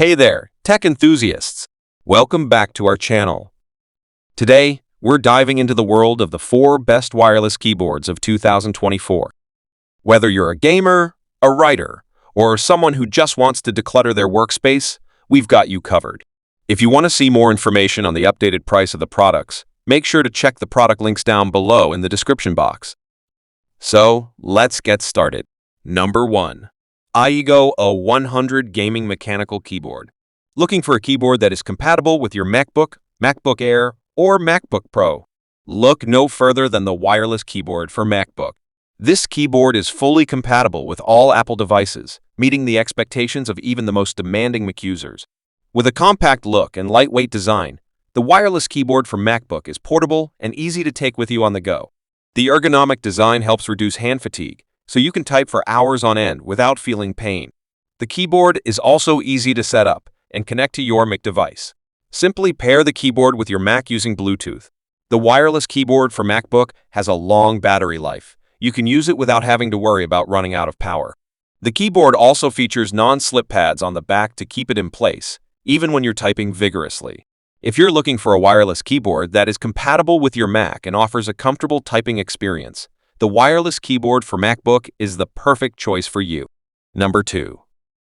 Hey there, tech enthusiasts! Welcome back to our channel. Today, we're diving into the world of the 4 best wireless keyboards of 2024. Whether you're a gamer, a writer, or someone who just wants to declutter their workspace, we've got you covered. If you want to see more information on the updated price of the products, make sure to check the product links down below in the description box. So, let's get started. Number 1. AIGO A100 Gaming Mechanical Keyboard. Looking for a keyboard that is compatible with your MacBook, MacBook Air, or MacBook Pro? Look no further than the wireless keyboard for MacBook. This keyboard is fully compatible with all Apple devices, meeting the expectations of even the most demanding Mac users. With a compact look and lightweight design, the wireless keyboard for MacBook is portable and easy to take with you on the go. The ergonomic design helps reduce hand fatigue, so you can type for hours on end without feeling pain. The keyboard is also easy to set up and connect to your Mac device. Simply pair the keyboard with your Mac using Bluetooth. The wireless keyboard for MacBook has a long battery life. You can use it without having to worry about running out of power. The keyboard also features non-slip pads on the back to keep it in place, even when you're typing vigorously. If you're looking for a wireless keyboard that is compatible with your Mac and offers a comfortable typing experience, the wireless keyboard for MacBook is the perfect choice for you. Number 2.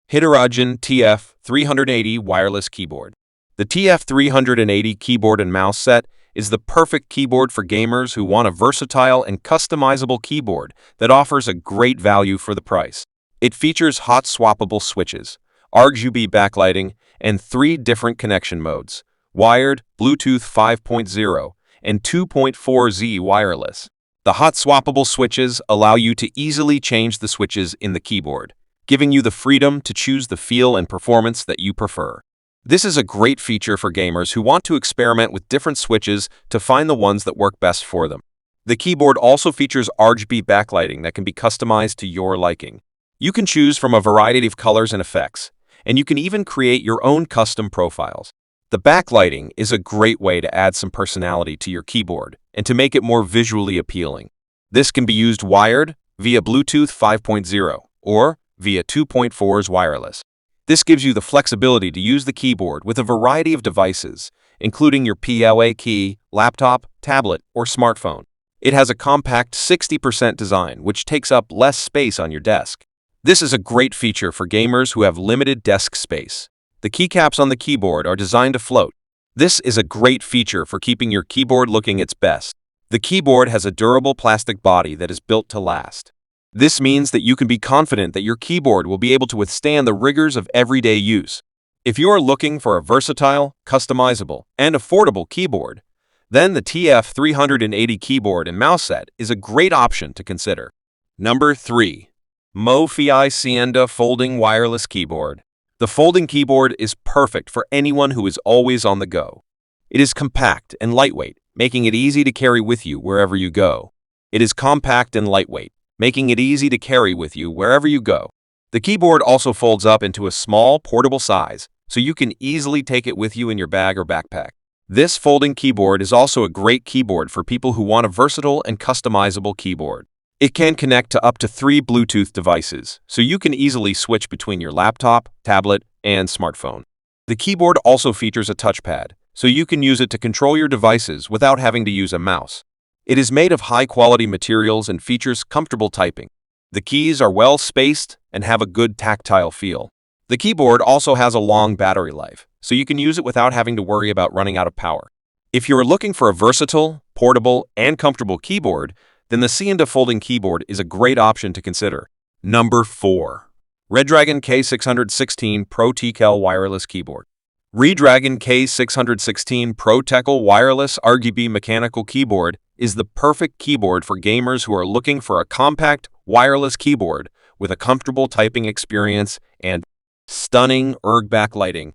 Hideragen TF380 Wireless Keyboard. The TF380 keyboard and mouse set is the perfect keyboard for gamers who want a versatile and customizable keyboard that offers a great value for the price. It features hot swappable switches, RGB backlighting, and 3 different connection modes: wired, Bluetooth 5.0, and 2.4Z wireless. The hot swappable switches allow you to easily change the switches in the keyboard, giving you the freedom to choose the feel and performance that you prefer. This is a great feature for gamers who want to experiment with different switches to find the ones that work best for them. The keyboard also features RGB backlighting that can be customized to your liking. You can choose from a variety of colors and effects, and you can even create your own custom profiles. The backlighting is a great way to add some personality to your keyboard and to make it more visually appealing. This can be used wired, via Bluetooth 5.0, or via 2.4's wireless. This gives you the flexibility to use the keyboard with a variety of devices, including your PLA key, laptop, tablet, or smartphone. It has a compact 60% design, which takes up less space on your desk. This is a great feature for gamers who have limited desk space. The keycaps on the keyboard are designed to float. This is a great feature for keeping your keyboard looking its best. The keyboard has a durable plastic body that is built to last. This means that you can be confident that your keyboard will be able to withstand the rigors of everyday use. If you are looking for a versatile, customizable, and affordable keyboard, then the TF380 keyboard and mouse set is a great option to consider. Number 3. MoFi Sienda Folding Wireless Keyboard. The folding keyboard is perfect for anyone who is always on the go. It is compact and lightweight, making it easy to carry with you wherever you go. It is compact and lightweight, making it easy to carry with you wherever you go. The keyboard also folds up into a small, portable size, so you can easily take it with you in your bag or backpack. This folding keyboard is also a great keyboard for people who want a versatile and customizable keyboard. It can connect to up to 3 Bluetooth devices, so you can easily switch between your laptop, tablet, and smartphone. The keyboard also features a touchpad, so you can use it to control your devices without having to use a mouse. It is made of high-quality materials and features comfortable typing. The keys are well spaced and have a good tactile feel. The keyboard also has a long battery life, so you can use it without having to worry about running out of power. If you are looking for a versatile, portable, and comfortable keyboard, then the Sienda folding keyboard is a great option to consider. Number 4. Redragon K616 Pro TCL Wireless Keyboard. Redragon K616 Pro TCL Wireless RGB Mechanical Keyboard is the perfect keyboard for gamers who are looking for a compact, wireless keyboard with a comfortable typing experience and stunning erg backlighting.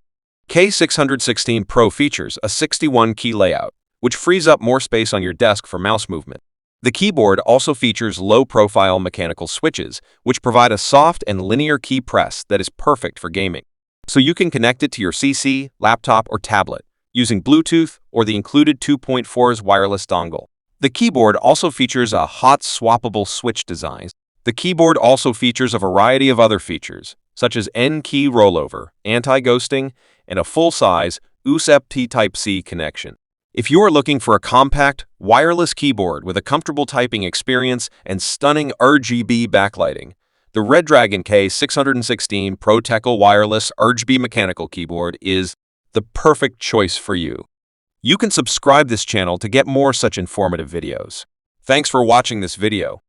K616 Pro features a 61-key layout, which frees up more space on your desk for mouse movement. The keyboard also features low-profile mechanical switches, which provide a soft and linear key press that is perfect for gaming. So you can connect it to your PC, laptop, or tablet using Bluetooth or the included 2.4's wireless dongle. The keyboard also features a hot swappable switch design. The keyboard also features a variety of other features, such as N-key rollover, anti-ghosting, and a full-size USB Type-C connection. If you are looking for a compact, wireless keyboard with a comfortable typing experience and stunning RGB backlighting, the Redragon K616 Pro-Tecal Wireless RGB Mechanical Keyboard is the perfect choice for you. You can subscribe this channel to get more such informative videos. Thanks for watching this video.